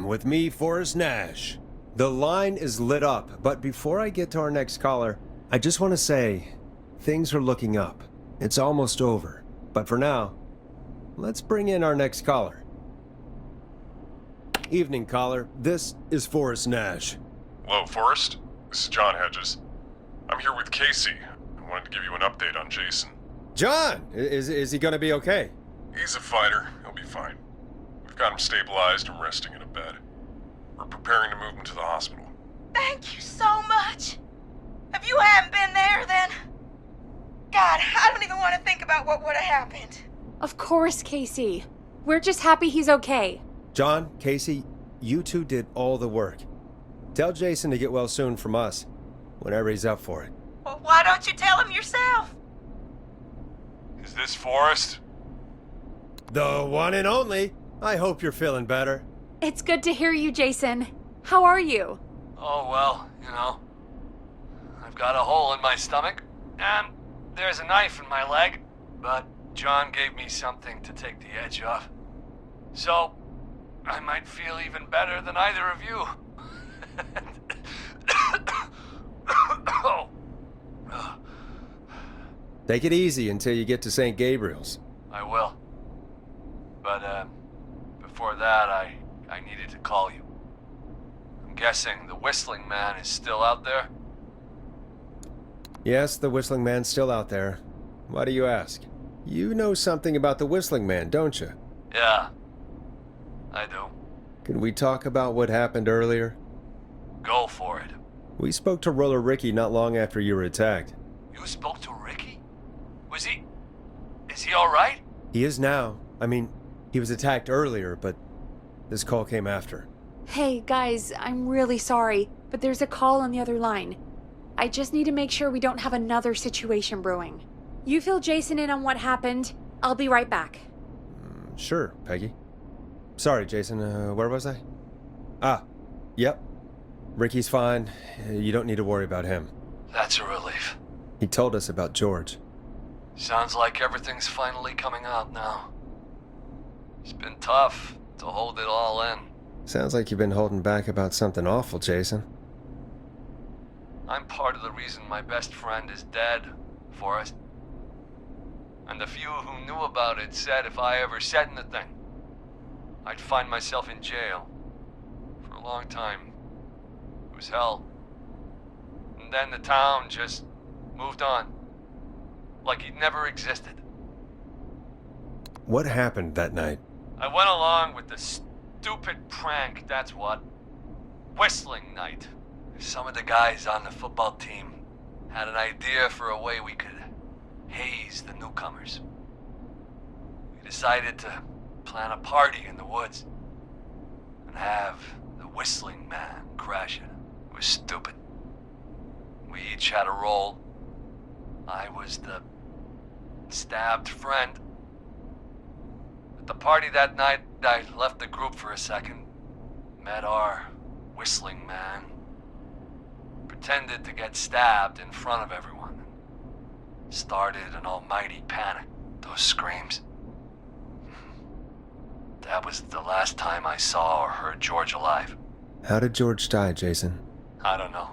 with me, Forreста Нэша. The line is lit up, but before I get to our next caller, I just want to say, things are looking up. It's almost over. But for now, let's bring in our next caller. Evening, caller. This is Forresta Нэша. Hello, Forrest. This is John Hedges. I'm here with Casey. I wanted to give you an update on Jason. John! Is he gonna be okay? He's a fighter. He'll be fine. We've got him stabilized and resting in a bed. We're preparing to move him to the hospital. Thank you so much. If you hadn't been there, then... God, I don't even want to think about what would have happened. Of course, Casey. We're just happy he's okay. John, Casey, you two did all the work. Tell Jason to get well soon from us, whenever he's up for it. Well, why don't you tell him yourself? Is this Forrest? The one and only. I hope you're feeling better. It's good to hear you, Jason. How are you? Oh, well, you know. I've got a hole in my stomach, and there's a knife in my leg, but John gave me something to take the edge off. So, I might feel even better than either of you. Oh. Take it easy until you get to St. Gabriel's. I will. But, before that, I needed to call you. I'm guessing the Whistling Man is still out there? Yes, the Whistling Man's still out there. Why do you ask? You know something about the Whistling Man, don't you? Yeah, I do. Can we talk about what happened earlier? Go for it. We spoke to Roller Ricky not long after you were attacked. You spoke to Ricky? Is he alright? He is now. I mean, he was attacked earlier, but this call came after. Hey, guys, I'm really sorry, but there's a call on the other line. I just need to make sure we don't have another situation brewing. You fill Jason in on what happened. I'll be right back. Sure, Peggy. Sorry, Jason, where was I? Yep. Ricky's fine. You don't need to worry about him. That's a relief. He told us about George. Sounds like everything's finally coming out now. It's been tough to hold it all in. Sounds like you've been holding back about something awful, Jason. I'm part of the reason my best friend is dead, Forrest. And the few who knew about it said if I ever said anything, I'd find myself in jail. For a long time. It was hell. And then the town just moved on. Like he'd never existed. What happened that night? I went along with the stupid prank, that's what. Whistling night. Some of the guys on the football team had an idea for a way we could haze the newcomers. We decided to plan a party in the woods and have the Whistling Man crash it. It was stupid. We each had a role. I was the stabbed friend. At the party that night, I left the group for a second, met our Whistling Man, pretended to get stabbed in front of everyone, started an almighty panic. Those screams. That was the last time I saw or heard George alive. How did George die, Jason? I don't know.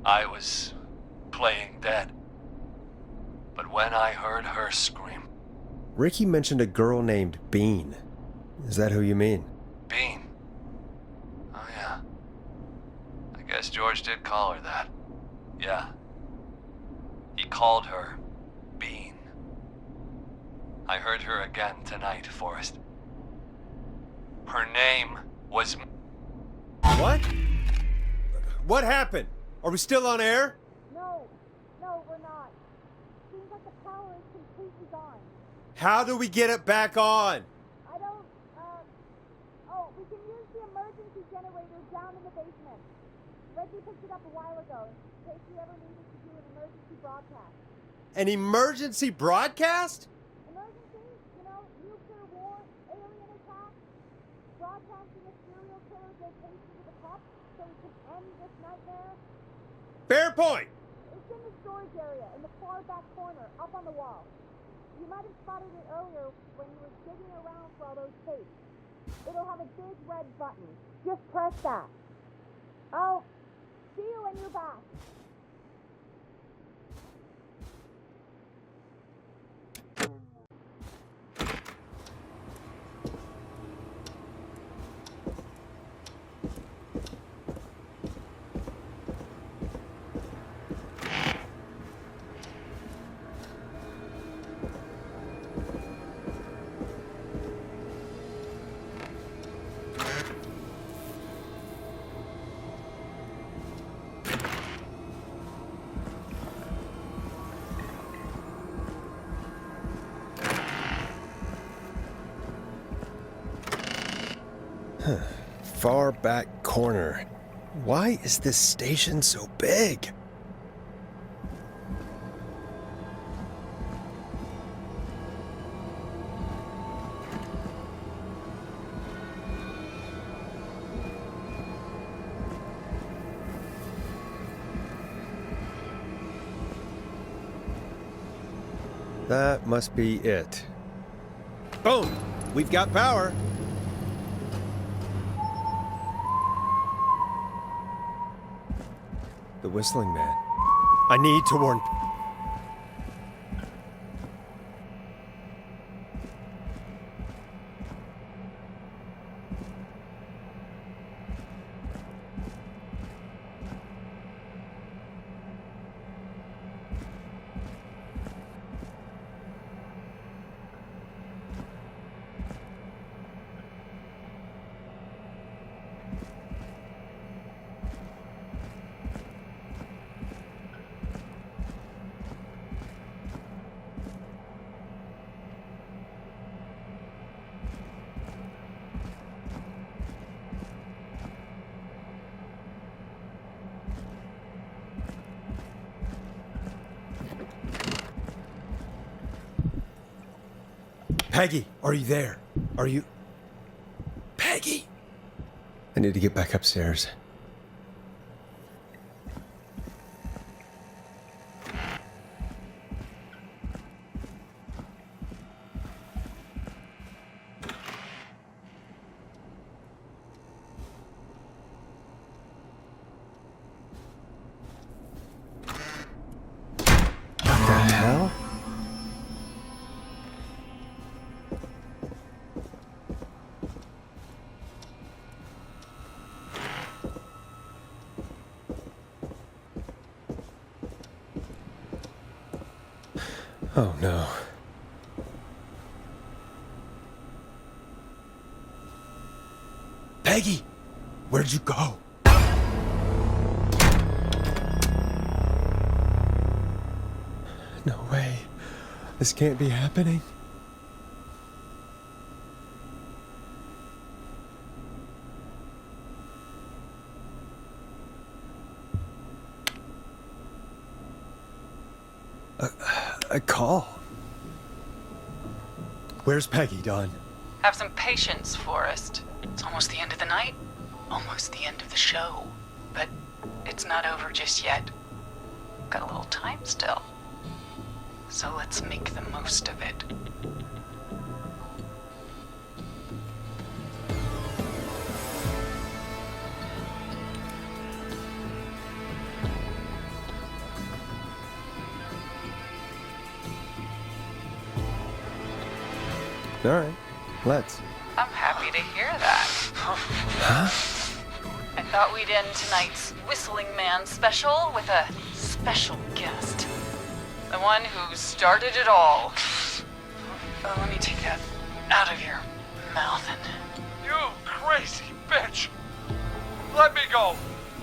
I was playing dead. But when I heard her scream... Ricky mentioned a girl named Bean. Is that who you mean? Bean? Oh yeah. I guess George did call her that. Yeah. He called her Bean. I heard her again tonight, Forrest. Her name was... What? What happened? Are we still on air? No, we're not. Seems like the power is completely gone. How do we get it back on? I don't, we can use the emergency generator down in the basement. Reggie picked it up a while ago, in case we ever needed to do an emergency broadcast. An emergency broadcast? Emergency? You know, nuclear war, alien attack, broadcasting a serial killer's location to the cops so we can end this nightmare. Fair point! It's in the storage area, in the far back corner, up on the wall. You might have spotted it earlier when you were digging around for all those tapes. It'll have a big red button. Just press that. I'll see you when you're back. Far back corner. Why is this station so big? That must be it. Boom! We've got power! The whistling man. I need to warn... Peggy, are you there? Are you... Peggy! I need to get back upstairs. What the hell? Oh no. Peggy! Where'd you go? No way. This can't be happening. A call. Where's Peggy, Don? Have some patience, Forrest. It's almost the end of the night. Almost the end of the show. But it's not over just yet. Got a little time still. So let's make the most of it. All right, let's. I'm happy to hear that. Huh? I thought we'd end tonight's Whistling Man special with a special guest. The one who started it all. Let me take that out of your mouth and... You crazy bitch! Let me go!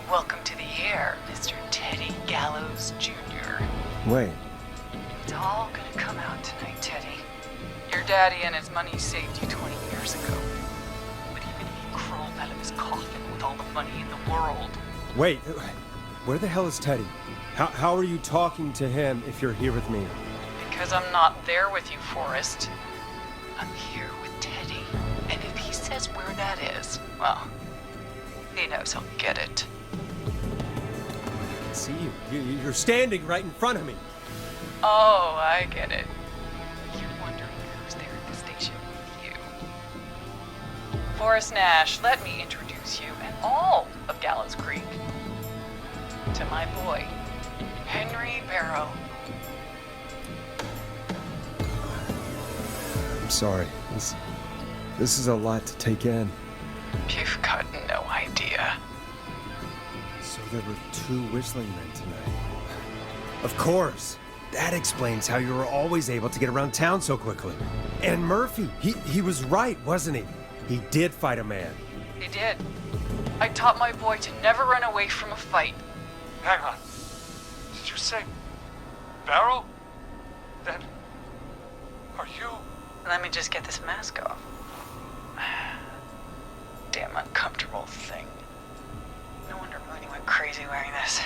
Welcome to the air, Mr. Teddy Gallows Jr. Wait. It's all gonna come out tonight, Teddy. Your daddy and his money saved you 20 years ago. But even if he crawled out of his coffin with all the money in the world... Wait, where the hell is Teddy? How are you talking to him if you're here with me? Because I'm not there with you, Forrest. I'm here with Teddy. And if he says where that is, well, he knows he'll get it. I can see you. You're standing right in front of me. Oh, I get it. You're wondering who's there at the station with you. Forreста Нэsh, let me introduce you and all of Гэлlоуз-Crик to my boy, Henry Barrow. I'm sorry. This is a lot to take in. You've got no idea. So there were 2 whistling men tonight. Of course. That explains how you were always able to get around town so quickly. And Murphy, he was right, wasn't he? He did fight a man. He did. I taught my boy to never run away from a fight. Hang on. Did you say Barrow? Then are you? Let me just get this mask off. Damn uncomfortable thing. No wonder Mooney went crazy wearing this.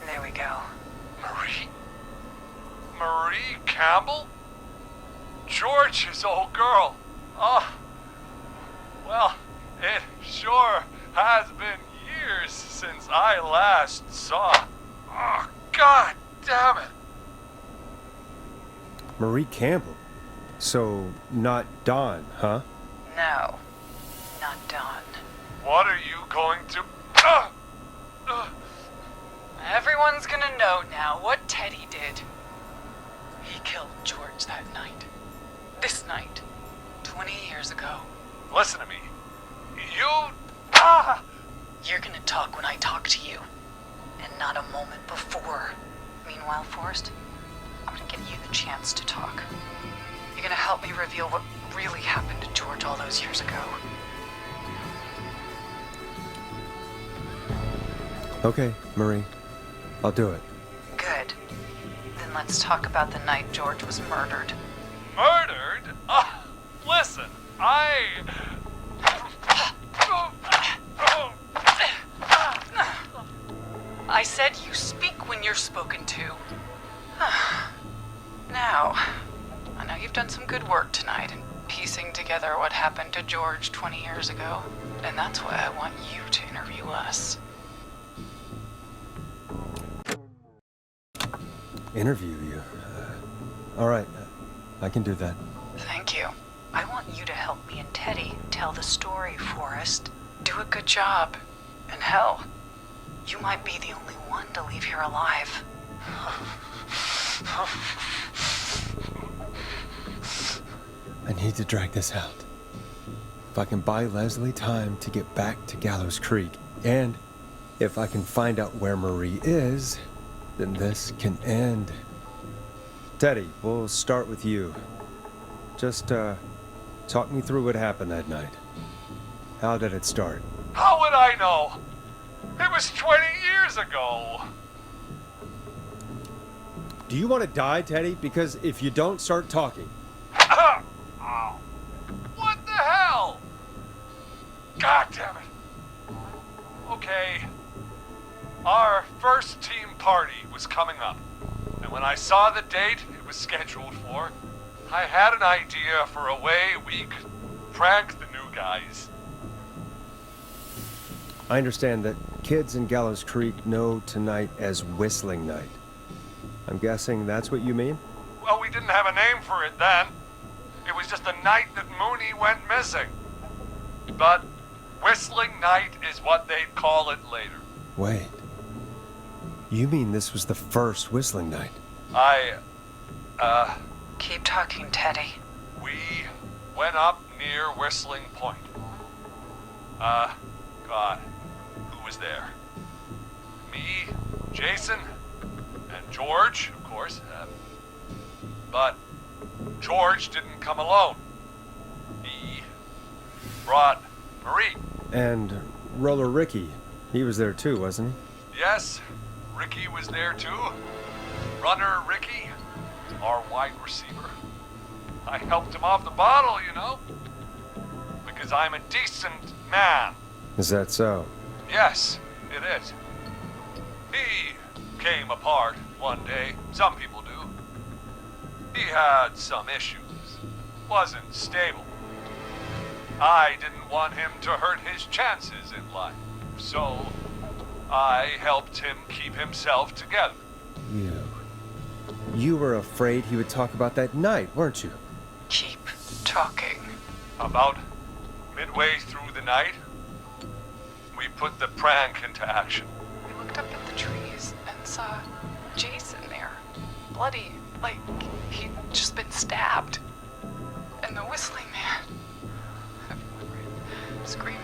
There we go. Marie Campbell? George's old girl. Oh, well, it sure has been years since I last saw. Oh, God damn it. Marie Campbell? So, not Dawn, huh? No, not Dawn. What are you going to... Everyone's gonna know now what Teddy did. He killed George that night. This night. 20 years ago. Listen to me. You... You're gonna talk when I talk to you. And not a moment before. Meanwhile, Forrest, I'm gonna give you the chance to talk. You're gonna help me reveal what really happened to George all those years ago. Okay, Marie. I'll do it. Good. Then let's talk about the night George was murdered. Murdered? Listen, I said you speak when you're spoken to. Now, I know you've done some good work tonight in piecing together what happened to George 20 years ago, and that's why I want you to interview us. Interview you? All right. I can do that. Thank you. I want you to help me and Teddy tell the story, Forrest. Do a good job. And hell, you might be the only one to leave here alive. I need to drag this out. If I can buy Leslie time to get back to Гэллоуз-Crик, and if I can find out where Marie is, then this can end. Teddy, we'll start with you. Just, talk me through what happened that night. How did it start? How would I know? It was 20 years ago. Do you want to die, Teddy? Because if you don't start talking... Oh. What the hell? God damn it. Okay. Our first team party was coming up. And when I saw the date it was scheduled for, I had an idea for a way we could prank the new guys. I understand that kids in Гэлlоуз-Crik know tonight as Whistling Night. I'm guessing that's what you mean? Well, we didn't have a name for it then. It was just the night that Mooney went missing. But Whistling Night is what they'd call it later. Wait. You mean this was the first Whistling Night? Keep talking, Teddy. We went up near Whistling Point. God, who was there? Me, Jason, and George, of course. But George didn't come alone. He brought Marie. And Roller Ricky, he was there too, wasn't he? Yes, Ricky was there too. Runner Ricky, our wide receiver. I helped him off the bottle, you know. Because I'm a decent man. Is that so? Yes, it is. He came apart one day. Some people do. He had some issues. Wasn't stable. I didn't want him to hurt his chances in life. So, I helped him keep himself together. You were afraid he would talk about that night, weren't you? keep talking. About midway through the night, we put the prank into action. We looked up at the trees and saw Jason there, bloody, like he'd just been stabbed. And the whistling man, everyone ran screaming.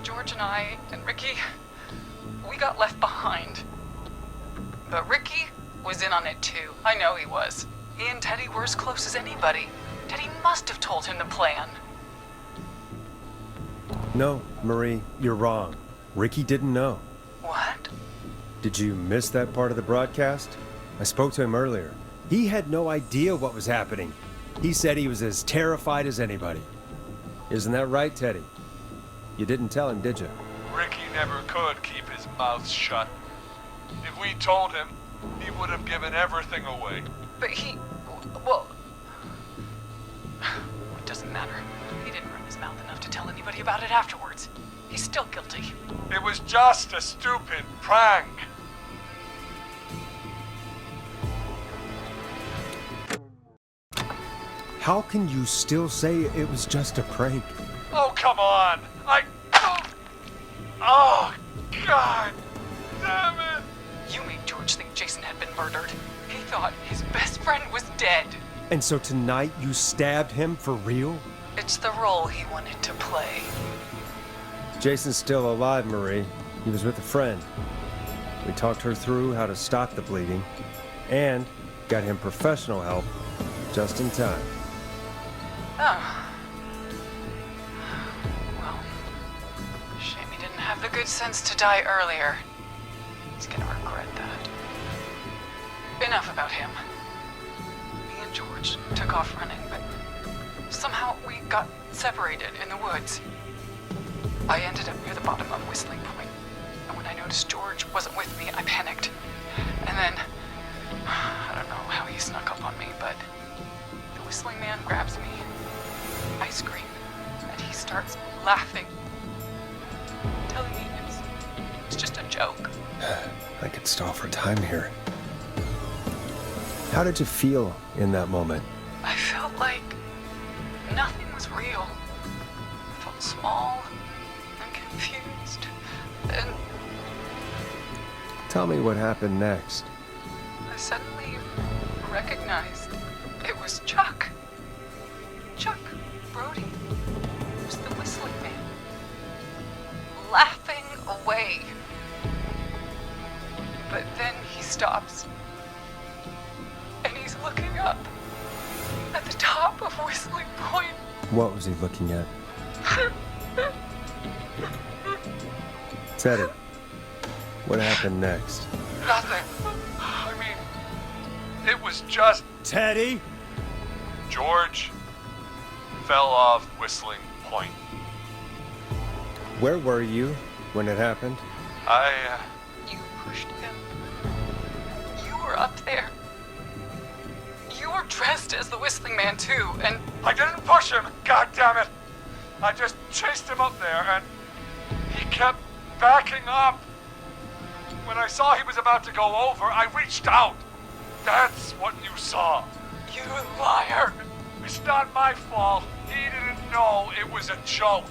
George and I and Ricky, we got left behind. But Ricky was in on it too. I know he was. He and Teddy were as close as anybody. Teddy must have told him the plan. No, Marie, you're wrong. Ricky didn't know. What? Did you miss that part of the broadcast? I spoke to him earlier. He had no idea what was happening. He said he was as terrified as anybody. Isn't that right, Teddy? You didn't tell him, did you? Ricky never could keep his mouth shut. If we told him, he would have given everything away. But he, well, it doesn't matter. He didn't run his mouth enough to tell anybody about it afterwards. He's still guilty. It was just a stupid prank. How can you still say it was just a prank? Oh, come on. Oh, God damn it. You made George think Jason had been murdered. He thought his best friend was dead. And so tonight you stabbed him for real? It's the role he wanted to play. Jason's still alive, Marie. He was with a friend. We talked her through how to stop the bleeding and got him professional help just in time. Oh. Well, shame he didn't have the good sense to die earlier. He's gonna regret that. Enough about him. Me and George took off running, but somehow we got separated in the woods. I ended up near the bottom of Whistling Point, and when I noticed George wasn't with me, I panicked. And then, I don't know how he snuck up on me, but the whistling man grabs me. I scream, and he starts laughing, telling me it's just a joke. I could stall for time here. How did you feel in that moment? I felt like nothing was real. I felt small and confused, and Tell me what happened next. I suddenly recognized it was Chuck. Chuck Brody was the whistling man, laughing away. But then he stops, and he's looking up at the top of Whistling Point. What was he looking at? Teddy, what happened next? Nothing. I mean, it was just Teddy? George fell off Whistling Point. Where were you when it happened? You pushed him. You were up there. You were dressed as the Whistling Man too, and I didn't push him, God damn it! I just chased him up there, and he kept backing up. When I saw he was about to go over, I reached out. That's what you saw. you liar! It's not my fault. He didn't know it was a joke.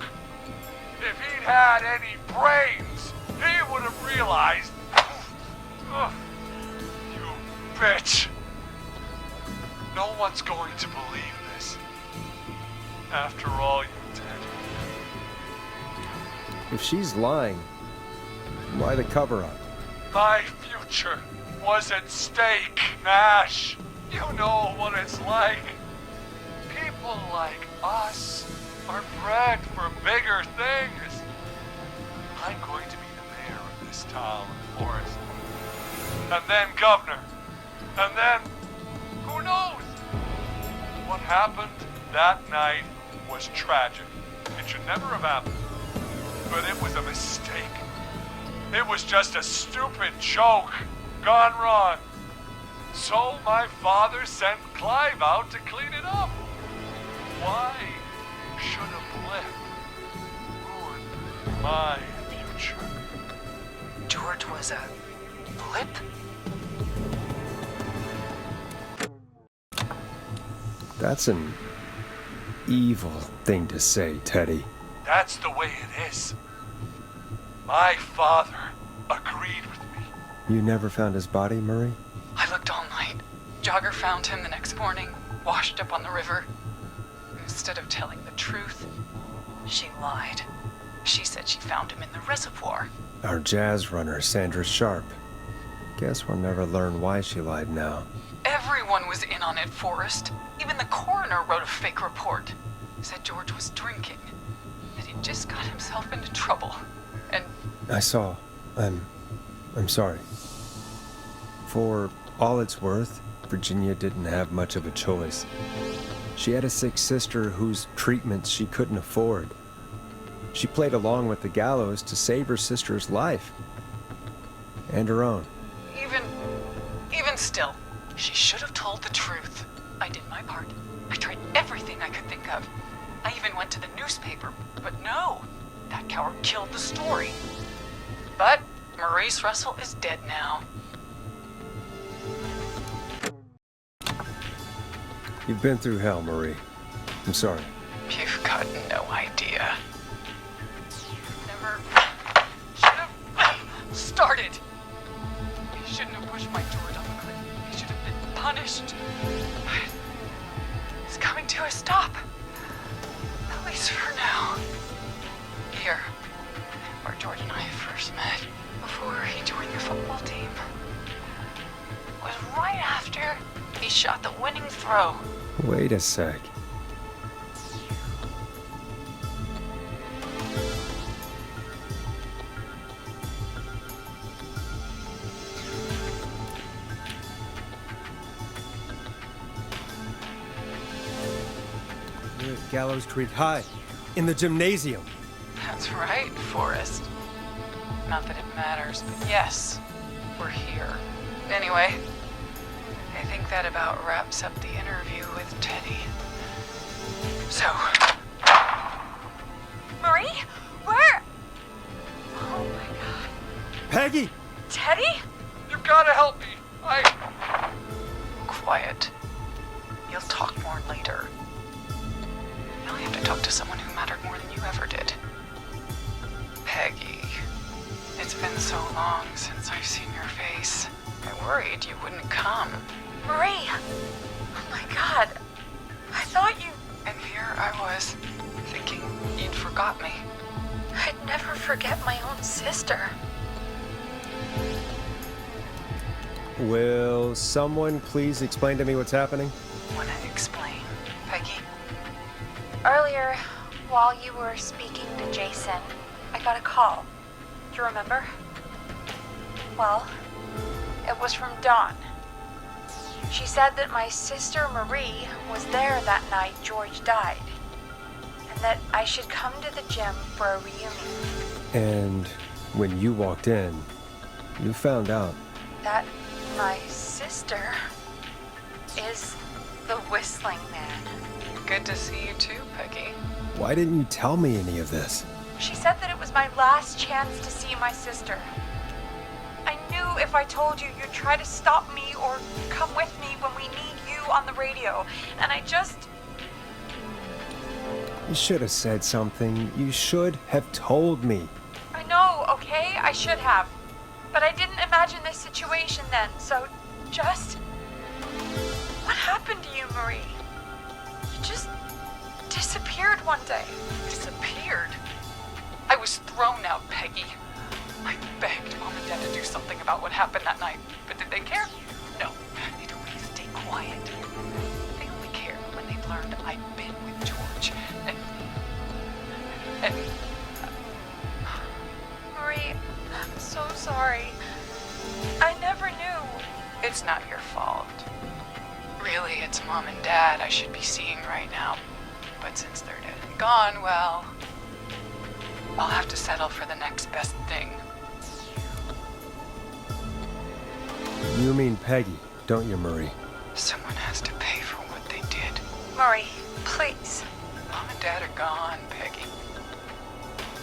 If he'd had any brains, he would have realized. Ugh, you bitch. No one's going to believe this. After all you did. If she's lying, why the cover-up? My future was at stake, Nash. You know what it's like. People like us are bred for bigger things. I'm going to be the mayor of this town, Forrest. And then governor. And then, who knows? What happened that night was tragic. It should never have happened. But it was a mistake. It was just a stupid joke gone wrong. So my father sent Clive out to clean it up. Why should a blip ruin my future? George was a blip? That's an evil thing to say, Teddy. That's the way it is. My father agreed with me. You never found his body, Marie? I looked all night. Jogger found him the next morning, washed up on the river. Instead of telling the truth, she lied. She said she found him in the reservoir. Our jazz runner, Sandra Sharp. Guess we'll never learn why she lied now. Everyone was in on it, Forrest. Even the coroner wrote a fake report. Said George was drinking. That he just got himself into trouble. And I saw. I'm sorry. For all it's worth, Virginia didn't have much of a choice. She had a sick sister whose treatments she couldn't afford. She played along with the gallows to save her sister's life. And her own. even still, she should have told the truth. I did my part. I tried everything I could think of. I even went to the newspaper, but no, that coward killed the story. But Maurice Russell is dead now. You've been through hell, Marie. I'm sorry. You've got no idea. Never should have started. He shouldn't have pushed my George off the cliff. He should have been punished. But it's coming to a stop. At least for now. Here, where George and I first met, before he joined the football team, was right after he shot the winning throw. Wait a sec. We're at Гэллоуз-Crik High, in the gymnasium. That's right, Forrest. Not that it matters, but yes, we're here. Anyway, I think that about wraps up the interview with Teddy. So... Marie? Where? Oh my god. Peggy! Teddy? You've got to help me. Quiet. You'll talk more later. Now I have to talk to someone who mattered more than you ever did. Peggy. It's been so long since I've seen your face. I worried you wouldn't come. Marie! Oh my god. I thought you... And here I was, thinking you'd forgot me. I'd never forget my own sister. Will someone please explain to me what's happening? Wanna explain, Peggy? Earlier, while you were speaking to Jason, I got a call. Do you remember? Well, it was from Dawn. She said that my sister Marie was there that night George died, and that I should come to the gym for a reunion. And when you walked in, you found out. That my sister is the Whistling Man. Good to see you too, Peggy. Why didn't you tell me any of this? She said that it was my last chance to see my sister. I knew if I told you, you'd try to stop me or come with me when we need you on the radio. And I just... You should have said something. You should have told me. I know, okay? I should have. But I didn't imagine this situation then, so just... What happened to you, Marie? You just disappeared one day. Disappeared? I was thrown out, Peggy. I begged Mom and Dad to do something about what happened that night, but did they care? No, they told me to stay quiet. They only cared when they learned I'd been with George, and... Marie, I'm so sorry. I never knew. It's not your fault. Really, it's Mom and Dad I should be seeing right now. But since they're dead and gone, well... I'll have to settle for the next best thing. You mean Peggy, don't you, Marie? Someone has to pay for what they did. Marie, please. Mom and Dad are gone, Peggy.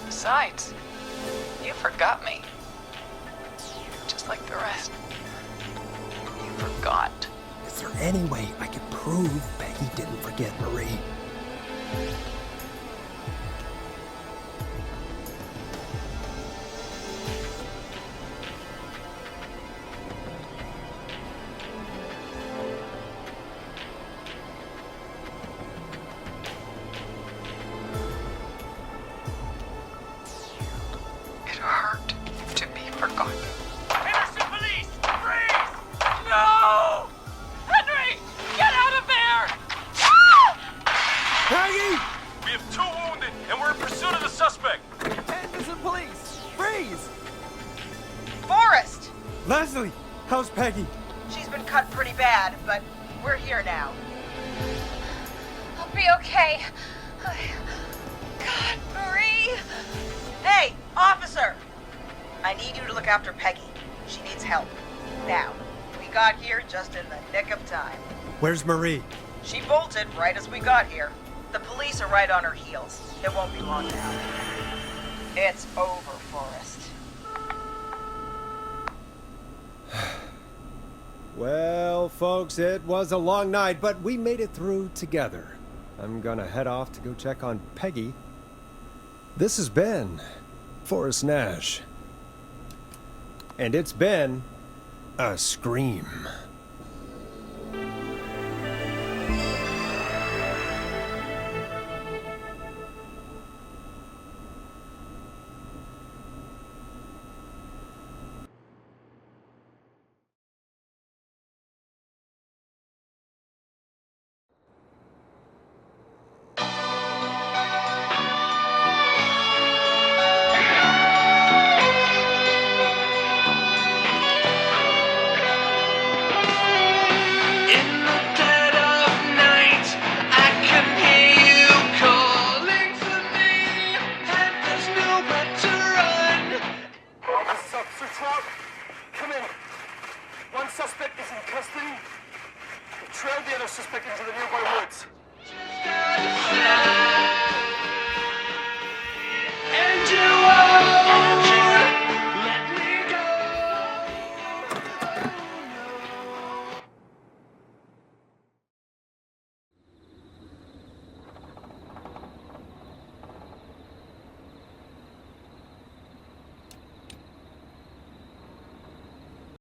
Besides, you forgot me. Just like the rest. You forgot. Is there any way I could prove Peggy didn't forget Marie? It hurt to be forgotten. Henderson police! Freeze! No! Henry! Get out of there! Peggy! We have 2 wounded, and we're in pursuit of the suspect. Henderson police! Freeze! Forrest! Leslie! How's Peggy? She's been cut pretty bad, but we're here now. I'll be okay. God, Marie! Hey, officer! I need you to look after Peggy. She needs help. Now, we got here just in the nick of time. Where's Marie? She bolted right as we got here. The police are right on her heels. It won't be long now. It's over, Forrest. Well, folks, it was a long night, but we made it through together. I'm gonna head off to go check on Peggy. This has been Fforrest Нэsh. And it's been a scream. Come in. One suspect is in custody. We trailed the other suspect into the nearby woods.